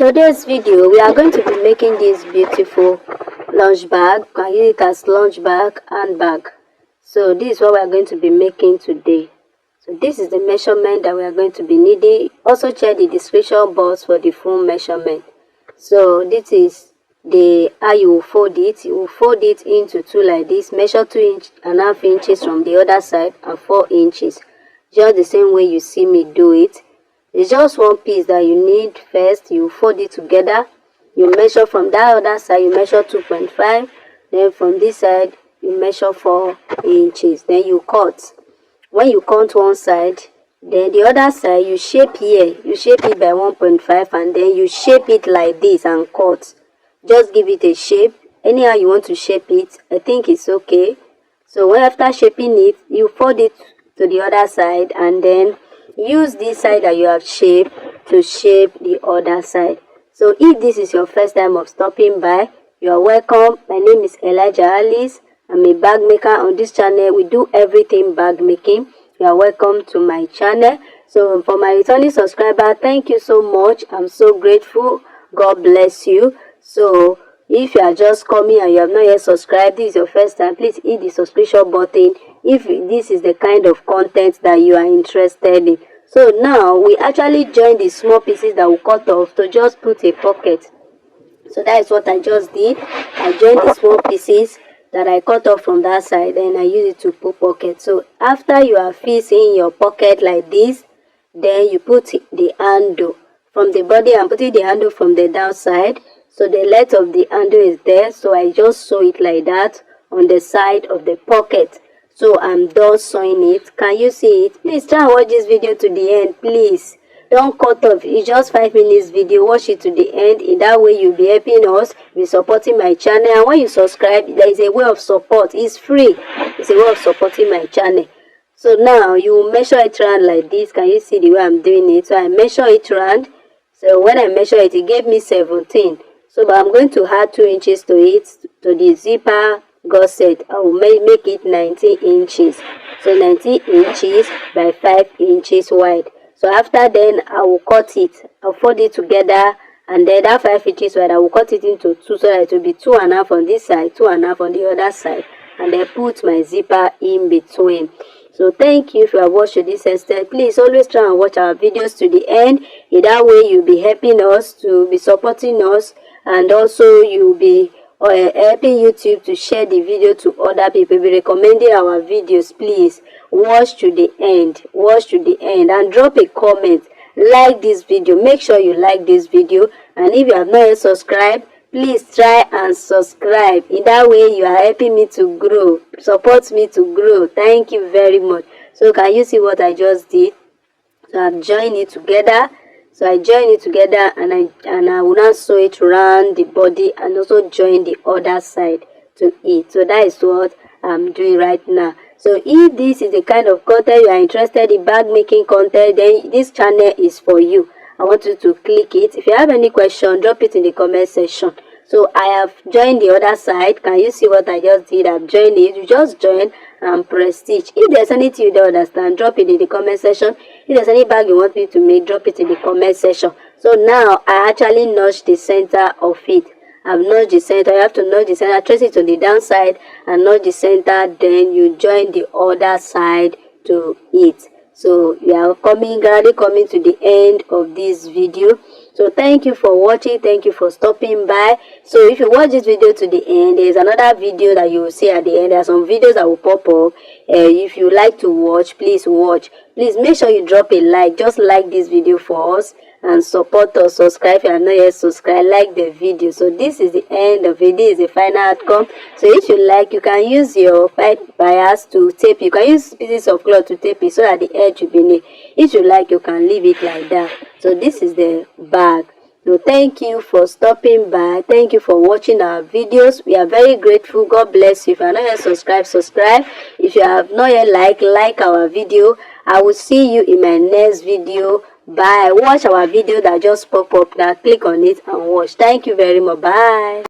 today's video, we are going to be making this beautiful lunch bag. You can use it as lunch bag, handbag. So this is what we are going to be making today. So this is the measurement that we are going to be needing. Also check the description box for the full measurement. So this is the how you will fold it. You will fold it into two like this. Measure 2.5 inches from the other side and 4 inches. Just the same way you see me do it. It's just one piece that you need first. You fold it together. You measure from that other side, you measure 2.5. Then from this side, you measure 4 inches. Then you cut. When you cut one side, then the other side, you shape here. You shape it by 1.5 and then you shape it like this and cut. Just give it a shape. Anyhow you want to shape it, I think it's okay. So when after shaping it, you fold it to the other side and then use this side that you have shaped to shape the other side. So if this is your first time of stopping by, you are welcome. My name is Elijah Alice. I'm a bag maker. On this channel we do everything bag making. You are welcome to my channel. So for my returning subscriber, thank you so much. I'm so grateful. God bless you. So if you are just coming and you have not yet subscribed, this is your first time, please hit the subscription button if this is the kind of content that you are interested in. So now we actually join the small pieces that we cut off to just put a pocket. So that is what I just did. I joined the small pieces that I cut off from that side and I use it to put pocket. So after you are fixing your pocket like this, then you put the handle from the body and putting the handle from the downside. So the length of the handle is there. So I just sew it like that on the side of the pocket. So I'm done sewing it. Can you see it? Please try and watch this video to the end, please. Don't cut off. It's just 5 minutes video. Watch it to the end. In that way you'll be helping us, be supporting my channel. And when you subscribe, there is a way of support. It's free. It's a way of supporting my channel. So now you measure it round like this. Can you see the way I'm doing it? So I measure it round. So when I measure it, it gave me 17. So but I'm going to add 2 inches to it, to the zipper gusset. I will make it 19 inches. So 19 inches by 5 inches wide. So after then, I will cut it. I'll fold it together and then that 5 inches wide, I will cut it into two so that it will be 2.5 on this side, 2.5 on the other side. And then put my zipper in between. So thank you if you have watched to this extent. Please always try and watch our videos to the end. In that way, you'll be helping us, to be supporting us, and also you'll be helping YouTube to share the video to other people. Be recommending our videos. Please watch to the end. Watch to the end and drop a comment. Like this video. Make sure you like this video. And if you have not yet subscribed, please try and subscribe. In that way, you are helping me to grow. Support me to grow. Thank you very much. So can you see what I just did? So I've joined it together. So I join it together and I will now sew it around the body and also join the other side to it. So that is what I'm doing right now. So if this is the kind of content you are interested in, bag making content, then this channel is for you. I want you to click it. If you have any question, drop it in the comment section. So I have joined the other side. Can you see what I just did? I've joined it. You just join and press stitch. If there's anything you don't understand, drop it in the comment section. If there's any bag you want me to make, drop it in the comment section. So now I actually notch the center of it. I've notched the center. You have to notch the center, trace it to the downside and notch the center. Then you join the other side to it. So we are gradually coming to the end of this video. So thank you for watching. Thank you for stopping by. So if you watch this video to the end, there is another video that you will see at the end. There are some videos that will pop up. If you like to watch, please watch. Please make sure you drop a like. Just like this video for us and support us. Subscribe if you have not yet subscribed. Like the video. So this is the end of it. This is the final outcome. So if you like, you can use your pipe bias to tape. You can use pieces of cloth to tape it so that the edge will be neat. If you like, you can leave it like that. So this is the bag. So thank you for stopping by. Thank you for watching our videos. We are very grateful. God bless you. If you are not yet subscribed, subscribe. If you have not yet like our video. I will see you in my next video. Bye. Watch our video that just pop up now. Click on it and watch. Thank you very much. Bye.